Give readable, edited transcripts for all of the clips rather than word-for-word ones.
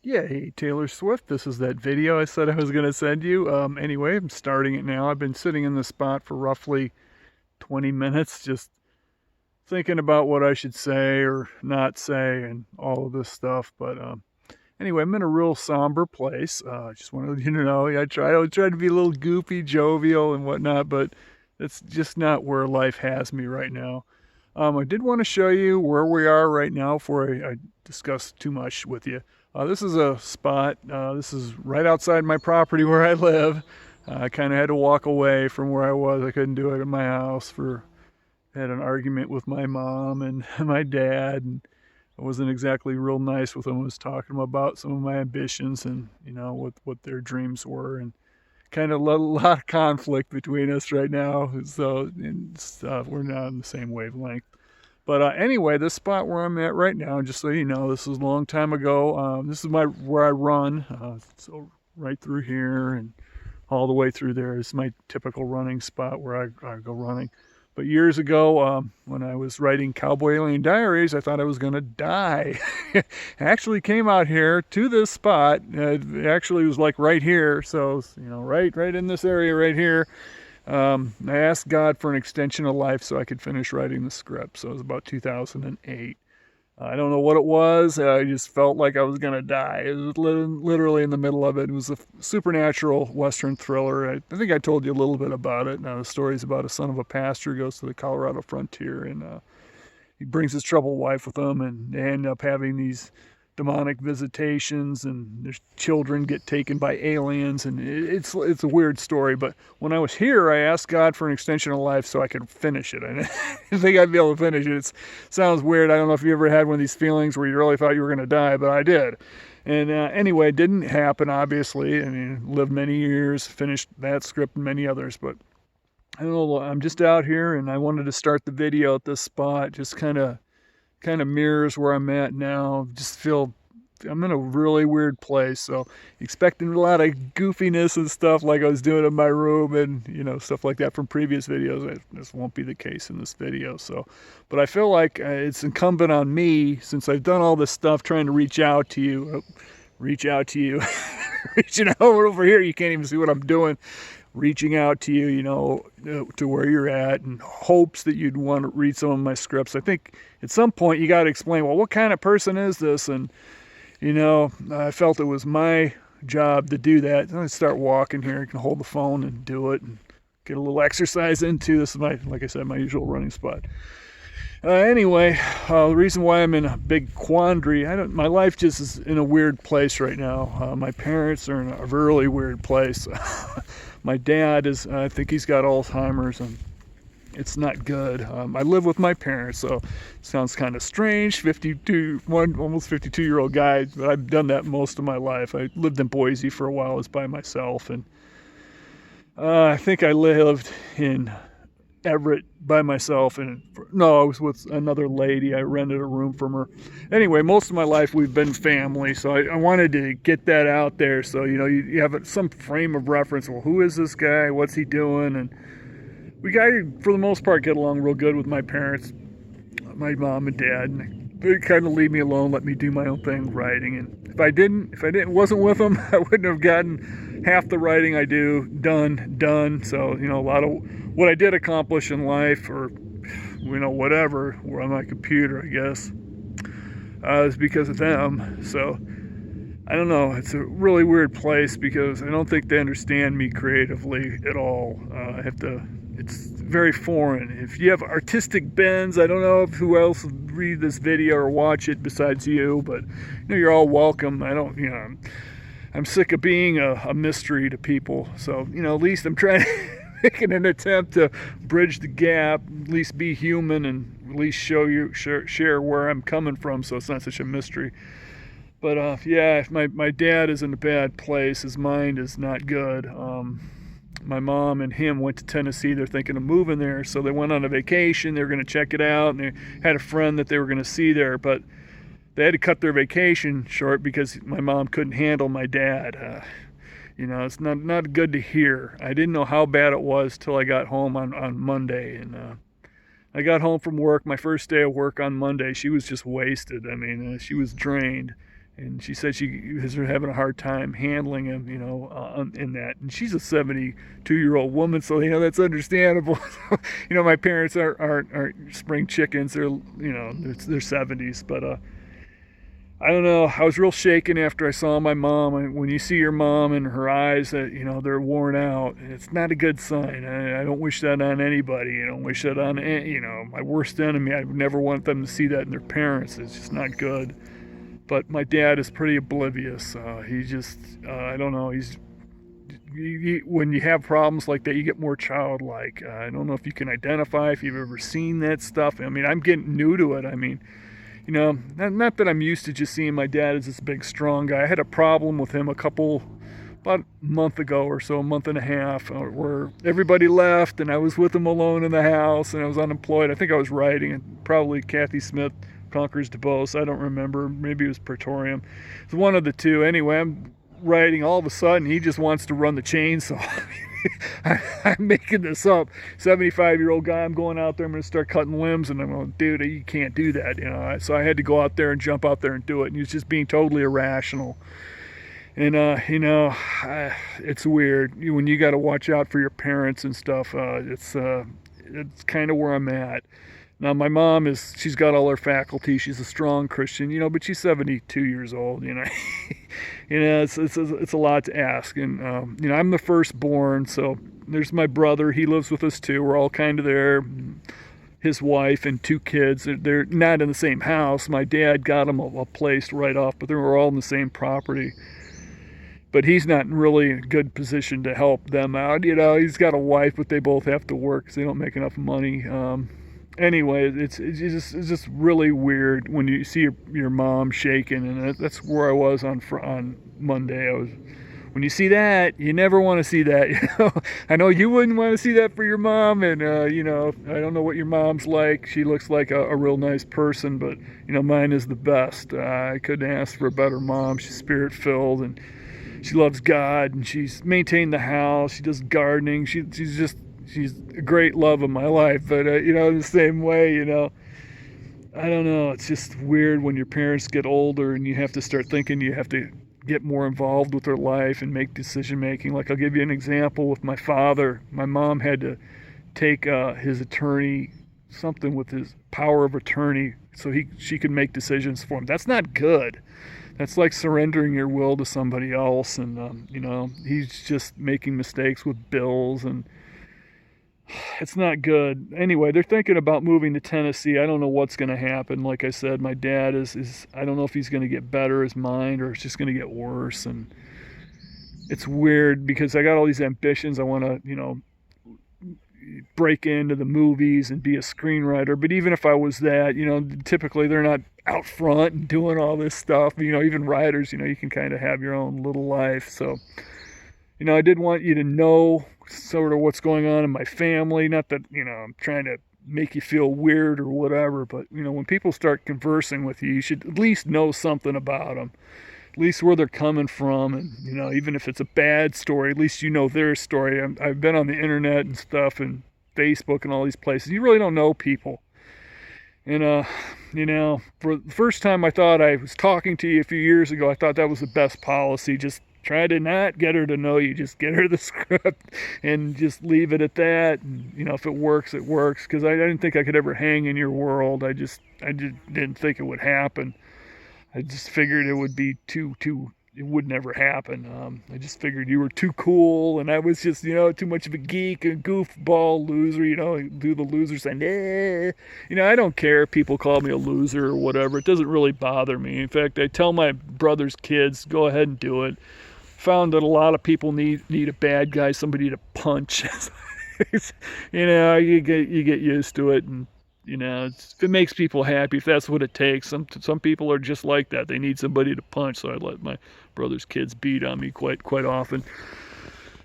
Yeah, hey, Taylor Swift, this is that video I said I was going to send you. Anyway, I'm starting it now. I've been sitting in this spot for roughly 20 minutes, just thinking about what I should say or not say and all of this stuff. But anyway, I'm in a real somber place. Just wanted you to know, I try to be a little goofy, jovial, and whatnot, but that's just not where life has me right now. I did want to show you where we are right now before I discuss too much with you. This is a spot. This is right outside my property where I live. I kind of had to walk away from where I was. I couldn't do it at my house. Had an argument with my mom and my dad, and I wasn't exactly real nice with them. I was talking to them about some of my ambitions and what their dreams were, and kind of a lot of conflict between us right now. So we're not on the same wavelength. But anyway, this spot where I'm at right now, just so you know, this was a long time ago. This is where I run. So right through here and all the way through there is my typical running spot where I go running. But years ago, when I was writing Cowboy Alien Diaries, I thought I was going to die. I actually came out here to this spot. It actually was like right here. So, right in this area right here. I asked God for an extension of life so I could finish writing the script. So it was about 2008. I don't know what it was. I just felt like I was going to die. It was literally in the middle of it. It was a supernatural Western thriller. I think I told you a little bit about it. Now, the story is about a son of a pastor who goes to the Colorado frontier, and he brings his troubled wife with him, and they end up having these demonic visitations, and there's children get taken by aliens, and it's a weird story. But when I was here, I asked God for an extension of life so I could finish it. I didn't think I'd be able to finish it. It sounds weird. I don't know if you ever had one of these feelings where you really thought you were going to die, but I did. And anyway, it didn't happen, obviously. I mean, lived many years, finished that script and many others, but I don't know, I'm just out here, and I wanted to start the video at this spot. Just kind of mirrors where I'm at now. Just feel I'm in a really weird place, so expecting a lot of goofiness and stuff like I was doing in my room and stuff like that from previous videos. This won't be the case in this video. So, but I feel like it's incumbent on me, since I've done all this stuff trying to reach out to you, reaching out over here. You can't even see what I'm doing. Reaching out to you, to where you're at, in hopes that you'd want to read some of my scripts. I think at some point you got to explain, well, what kind of person is this? And, I felt it was my job to do that. Then I start walking here. I can hold the phone and do it and get a little exercise into. This is like I said, my usual running spot. Anyway, the reason why I'm in a big quandary, my life just is in a weird place right now. My parents are in a really weird place. My dad I think he's got Alzheimer's, and it's not good. I live with my parents, so it sounds kind of strange. Almost 52-year-old guy, but I've done that most of my life. I lived in Boise for a while. I was by myself, and I think I lived in Everett by myself, and no, I was with another lady. I rented a room from her. Anyway, most of my life we've been family, so I wanted to get that out there, so you have some frame of reference. Well, who is this guy? What's he doing? And we got, for the most part, get along real good with my parents, my mom and dad, and they kind of leave me alone, let me do my own thing writing. And if I wasn't with them, I wouldn't have gotten half the writing I do done. So, a lot of what I did accomplish in life, or, whatever, or on my computer, I guess, is because of them. So, I don't know. It's a really weird place because I don't think they understand me creatively at all. It's very foreign. If you have artistic bends, I don't know who else would read this video or watch it besides you, but you're all welcome. I'm sick of being a mystery to people. So, at least I'm trying making an attempt to bridge the gap, at least be human, and at least share where I'm coming from, so it's not such a mystery. But my dad is in a bad place. His mind is not good. My mom and him went to Tennessee. They're thinking of moving there, so they went on a vacation. They were going to check it out, and they had a friend that they were going to see there, but they had to cut their vacation short because my mom couldn't handle my dad. It's not good to hear. I didn't know how bad it was till I got home on Monday, and I got home from work, my first day of work on Monday. She was just wasted. I mean, she was drained. And she said she is having a hard time handling him, in that. And she's a 72-year-old woman, so that's understandable. My parents aren't spring chickens. They're they're 70s, but I don't know. I was real shaken after I saw my mom. When you see your mom and her eyes that they're worn out, it's not a good sign. I don't wish that on anybody. I don't wish that on my worst enemy. I would never want them to see that in their parents. It's just not good. But my dad is pretty oblivious. He just, I don't know, when you have problems like that, you get more childlike. I don't know if you can identify, if you've ever seen that stuff. I mean, I'm getting new to it. I mean, not that I'm used to just seeing my dad as this big, strong guy. I had a problem with him about a month ago or so, a month and a half, where everybody left and I was with him alone in the house and I was unemployed. I think I was writing, and probably Kathy Smith Conquers DuBose. I don't remember. Maybe it was Praetorium. It's one of the two. Anyway, I'm writing. All of a sudden, he just wants to run the chainsaw. I'm making this up. 75-year-old guy. I'm going out there. I'm going to start cutting limbs. And I'm going, dude, you can't do that. So I had to go out there and jump out there and do it. And he was just being totally irrational. And, it's weird. When you got to watch out for your parents and stuff, it's kind of where I'm at. Now, my mom she's got all her faculty. She's a strong Christian, but she's 72 years old, it's a lot to ask. And, I'm the firstborn, so there's my brother. He lives with us too. We're all kind of there. His wife and 2 kids, they're not in the same house. My dad got them a place right off, but they were all in the same property. But he's not in really a good position to help them out. He's got a wife, but they both have to work because they don't make enough money. Anyway, it's just really weird when you see your mom shaking, and that's where I was on Monday. When you see that, you never want to see that. I know you wouldn't want to see that for your mom, and I don't know what your mom's like. She looks like a real nice person, but mine is the best. I couldn't ask for a better mom. She's spirit-filled, and she loves God, and she's maintained the house. She does gardening. She's a great love of my life, but in the same way, I don't know. It's just weird when your parents get older and you have to start thinking you have to get more involved with their life and make decision making. Like, I'll give you an example with my father. My mom had to take his attorney, something with his power of attorney, so she could make decisions for him. That's not good. That's like surrendering your will to somebody else, and he's just making mistakes with bills, and it's not good. Anyway, they're thinking about moving to Tennessee. I don't know what's going to happen. Like I said, my dad is I don't know if he's going to get better, his mind, or it's just going to get worse. And it's weird because I got all these ambitions. I want to, break into the movies and be a screenwriter. But even if I was that, typically they're not out front and doing all this stuff. Even writers, you can kind of have your own little life. So, I did want you to know sort of what's going on in my family. Not that, I'm trying to make you feel weird or whatever, but, when people start conversing with you, you should at least know something about them, at least where they're coming from. And, even if it's a bad story, at least you know their story. I've been on the internet and stuff and Facebook and all these places. You really don't know people. And, for the first time I thought I was talking to you a few years ago, I thought that was the best policy. Just try to not get her to know you. Just get her the script and just leave it at that. And, if it works, it works. Because I didn't think I could ever hang in your world. I just didn't think it would happen. I just figured it would be it would never happen. I just figured you were too cool, and I was just, too much of a geek, a goofball loser, do the loser sign. I don't care if people call me a loser or whatever. It doesn't really bother me. In fact, I tell my brother's kids, go ahead and do it. Found that a lot of people need a bad guy, somebody to punch. You get used to it, and if it makes people happy, if that's what it takes. Some people are just like that. They need somebody to punch, so I let my brother's kids beat on me quite often.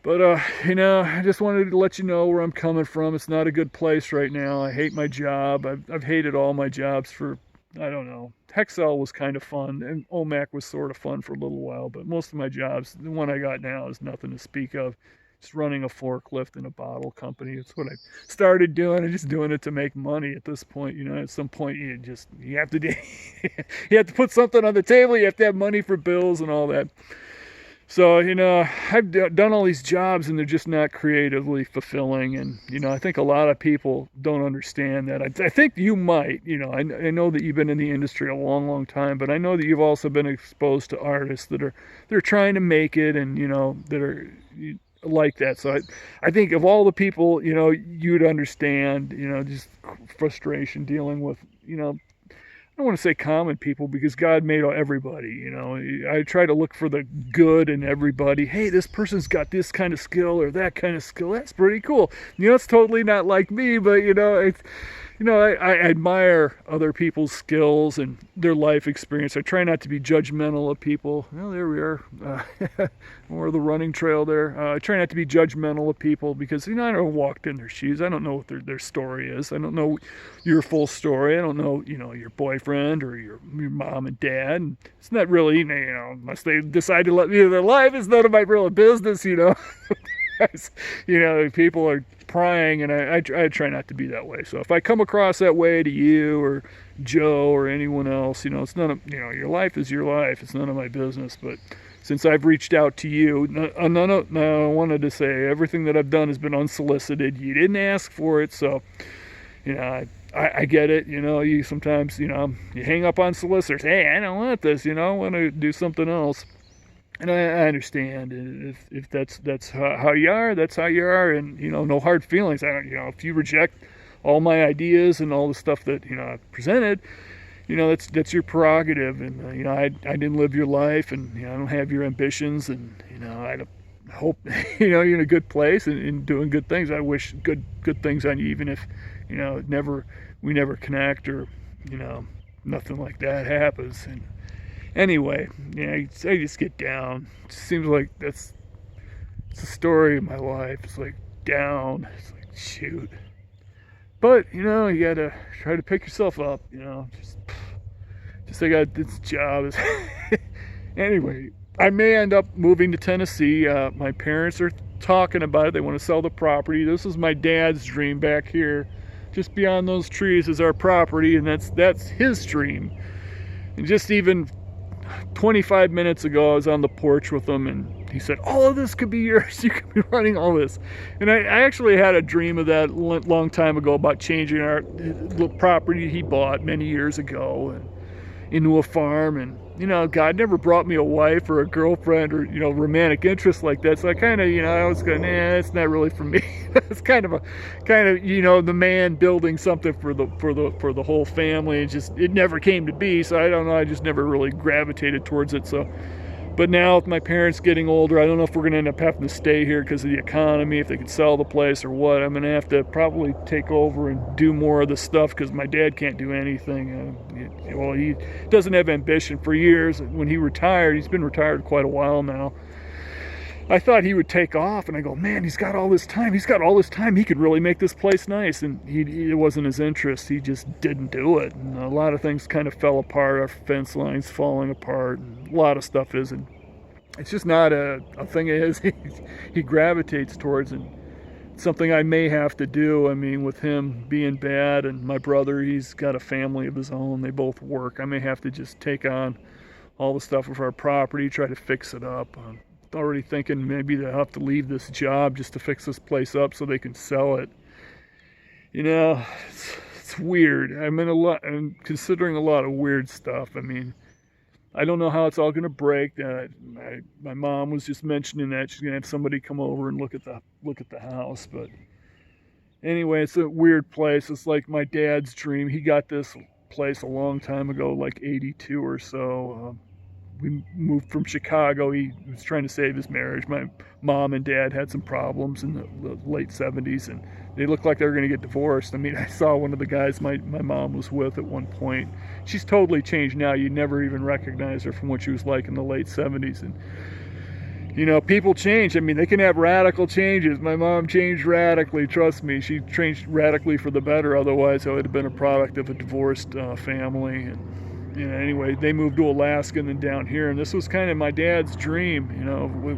But I just wanted to let you know where I'm coming from. It's not a good place right now. I hate my job. I've hated all my jobs for, I don't know. Hexcel was kind of fun, and OMAC was sort of fun for a little while, but most of my jobs, the one I got now, is nothing to speak of. just running a forklift in a bottle company. It's what I started doing. I'm just doing it to make money at this point. At some point you have to do, you have to put something on the table. You have to have money for bills and all that. So, I've done all these jobs and they're just not creatively fulfilling. And, I think a lot of people don't understand that. I think you might, I know that you've been in the industry a long, long time, but I know that you've also been exposed to artists they're trying to make it and, that are like that. So I think of all the people, you'd understand, just frustration dealing with, I don't want to say common people because God made everybody, I try to look for the good in everybody. Hey, this person's got this kind of skill or that kind of skill. That's pretty cool. It's totally not like me, but it's, I admire other people's skills and their life experience. I try not to be judgmental of people. Well, there we are. Or the running trail there. I try not to be judgmental of people because, I don't walk in their shoes. I don't know what their story is. I don't know your full story. I don't know, your boyfriend or your mom and dad. And it's not really, unless they decide to let me in their life, it's none of my real business, people are prying, and I try not to be that way. So if I come across that way to you or Joe or anyone else, it's none of, your life is your life. It's none of my business. But since I've reached out to you, I wanted to say everything that I've done has been unsolicited. You didn't ask for it, so, I get it. You sometimes, you hang up on solicitors. Hey, I don't want this, I want to do something else. And I understand if that's how you are, that's how you are, and no hard feelings. I don't, if you reject all my ideas and all the stuff that I've presented, that's your prerogative, and I didn't live your life, and I don't have your ambitions, and I hope you're in a good place and doing good things. I wish good things on you, even if we never connect or nothing like that happens. And anyway, I just get down. It seems like it's the story of my life. It's like down. It's like shoot. But you gotta try to pick yourself up. Just I got this job. Anyway, I may end up moving to Tennessee. My parents are talking about it. They want to sell the property. This is my dad's dream back here. Just beyond those trees is our property, and that's his dream. And just even 25 minutes ago, I was on the porch with him, and he said, all of this could be yours. You could be running all this. And I actually had a dream of that long time ago about changing the property he bought many years ago and into a farm. And, God never brought me a wife or a girlfriend or, romantic interest like that. So I kind of, I was going, it's not really for me. It's kind of, the man building something for the whole family. It never came to be. So I don't know. I just never really gravitated towards it. So, but now with my parents getting older, I don't know if we're going to end up having to stay here because of the economy, if they could sell the place or what. I'm going to have to probably take over and do more of the stuff because my dad can't do anything. He doesn't have ambition. For years, when he retired, he's been retired quite a while now, I thought he would take off, and I go, man, he's got all this time. He could really make this place nice. And it wasn't his interest. He just didn't do it. And a lot of things kind of fell apart. Our fence lines falling apart. And a lot of stuff is. And it's just not a thing of his. He gravitates towards, and it's something I may have to do. I mean, with him being bad, and my brother, he's got a family of his own. They both work. I may have to just take on all the stuff of our property, try to fix it up. Already thinking maybe they'll have to leave this job just to fix this place up so they can sell it. It's weird. I'm considering a lot of weird stuff. I mean, I don't know how it's all going to break. My mom was just mentioning that she's going to have somebody come over and look at the house. But anyway, it's a weird place. It's like my dad's dream. He got this place a long time ago, like 82 or so. We moved from Chicago. He was trying to save his marriage. My mom and dad had some problems in the late 70s, and they looked like they were going to get divorced. I mean, I saw one of the guys my mom was with at one point. She's totally changed now. You never even recognize her from what she was like in the late 70s. And, people change. I mean, they can have radical changes. My mom changed radically. Trust me, she changed radically for the better. Otherwise, I would have been a product of a divorced family. And anyway, they moved to Alaska and then down here, and this was kind of my dad's dream,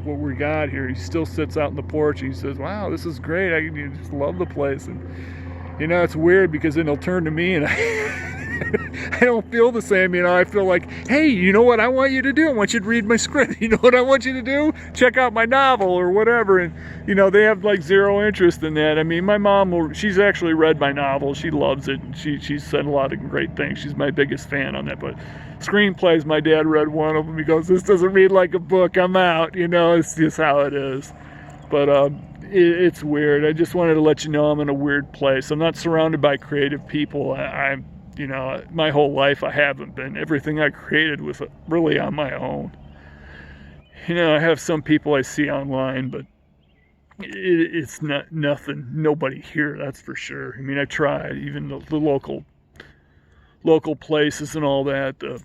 what we got here. He still sits out on the porch and he says, wow, this is great. I just love the place. And it's weird because then he'll turn to me and I don't feel the same. I feel like, hey, you know what I want you to do? I want you to read my script. You know what I want you to do? Check out my novel or whatever. And they have like zero interest in that. I mean, my mom she's actually read my novel. She loves it. She's said a lot of great things. She's my biggest fan on that. But screenplays, my dad read one of them. He goes, this doesn't read like a book. I'm out. It's just how it is. But it's weird. I just wanted to let you know I'm in a weird place. I'm not surrounded by creative people. I'm my whole life I haven't been. Everything I created was really on my own. I have some people I see online, but it's not nothing. Nobody here, that's for sure. I mean, I tried, even the local places and all that, the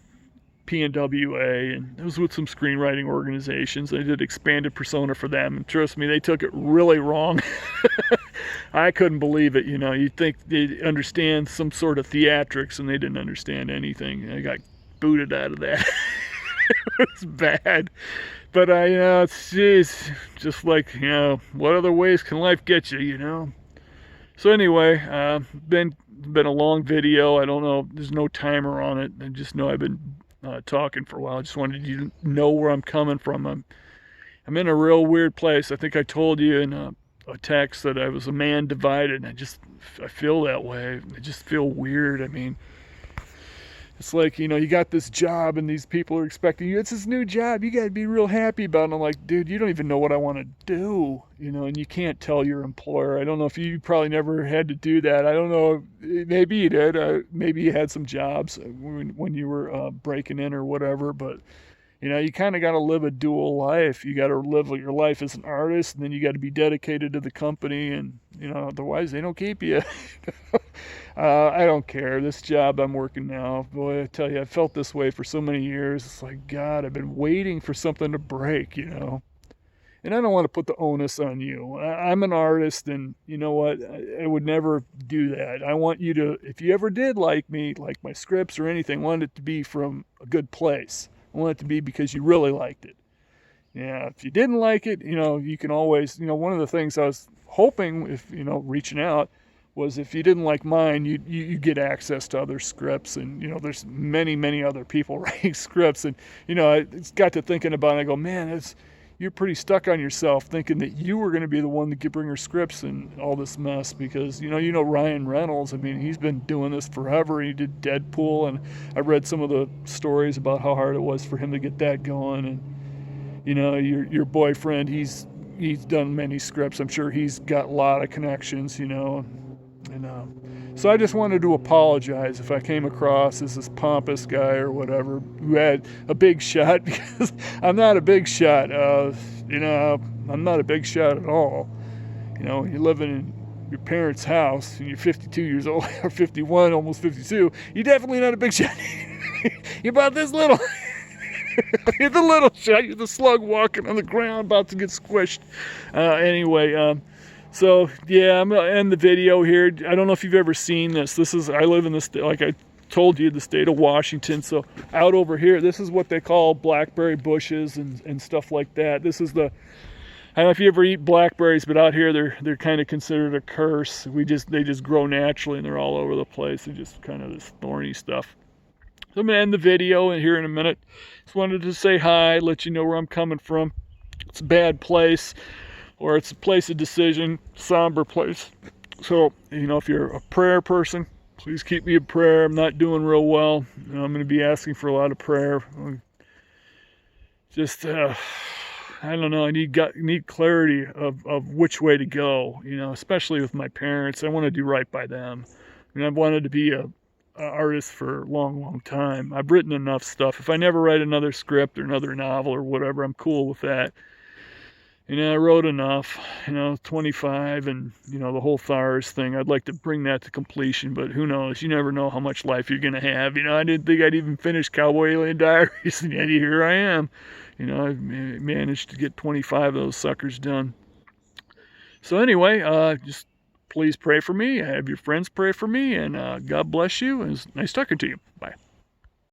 PNWA, and it was with some screenwriting organizations. I did expanded persona for them, and trust me, they took it really wrong. I couldn't believe it. You'd think they'd understand some sort of theatrics, and they didn't understand anything. I got booted out of that. It was bad. But it's just like, what other ways can life get you, So anyway, been a long video. I don't know, there's no timer on it. I just know I've been talking for a while. I just wanted you to know where I'm coming from. I'm in a real weird place. I think I told you in a text that I was a man divided, and I feel that way. I just feel weird. I mean, it's like, you got this job and these people are expecting you. It's this new job. You got to be real happy about it. And I'm like, dude, you don't even know what I want to do, and you can't tell your employer. I don't know if you probably never had to do that. I don't know. Maybe you did. Maybe you had some jobs when you were breaking in or whatever, but you kind of got to live a dual life. You got to live your life as an artist, and then you got to be dedicated to the company, and otherwise they don't keep you. I don't care. This job I'm working now, boy, I tell you, I felt this way for so many years. It's like, God, I've been waiting for something to break, And I don't want to put the onus on you. I'm an artist, and you know what? I would never do that. I want you to, if you ever did like me, like my scripts or anything, I want it to be from a good place. I want it to be because you really liked it. If you didn't like it, you can always, one of the things I was hoping, if, reaching out, was if you didn't like mine, you get access to other scripts, and, there's many, many other people writing scripts, and, I got to thinking about it, I go, man, you're pretty stuck on yourself thinking that you were going to be the one that could bring her scripts and all this mess, because Ryan Reynolds, I mean, he's been doing this forever. He did Deadpool, and I read some of the stories about how hard it was for him to get that going. And your boyfriend, he's done many scripts. I'm sure he's got a lot of connections, so I just wanted to apologize if I came across as this pompous guy or whatever who had a big shot, because I'm not a big shot. I'm not a big shot at all. You're living in your parents' house and you're 52 years old, or 51, almost 52. You're definitely not a big shot. You're about this little. You're the little shot. You're the slug walking on the ground about to get squished. Anyway, so, yeah, I'm going to end the video here. I don't know if you've ever seen this. I live in the state, like I told you, the state of Washington. So out over here, this is what they call blackberry bushes and stuff like that. This is I don't know if you ever eat blackberries, but out here they're kind of considered a curse. They just grow naturally, and they're all over the place. They're just kind of this thorny stuff. So I'm going to end the video here in a minute. Just wanted to say hi, let you know where I'm coming from. It's a bad place, or it's a place of decision, somber place. So, if you're a prayer person, please keep me in prayer. I'm not doing real well. I'm going to be asking for a lot of prayer. Just, I don't know. I need clarity of which way to go, especially with my parents. I want to do right by them. I've wanted to be an artist for a long, long time. I've written enough stuff. If I never write another script or another novel or whatever, I'm cool with that. I wrote enough, 25, and, the whole THARS thing. I'd like to bring that to completion, but who knows? You never know how much life you're going to have. I didn't think I'd even finish Cowboy Alien Diaries, and yet here I am. I've managed to get 25 of those suckers done. So anyway, just please pray for me. Have your friends pray for me, and God bless you. It was nice talking to you. Bye.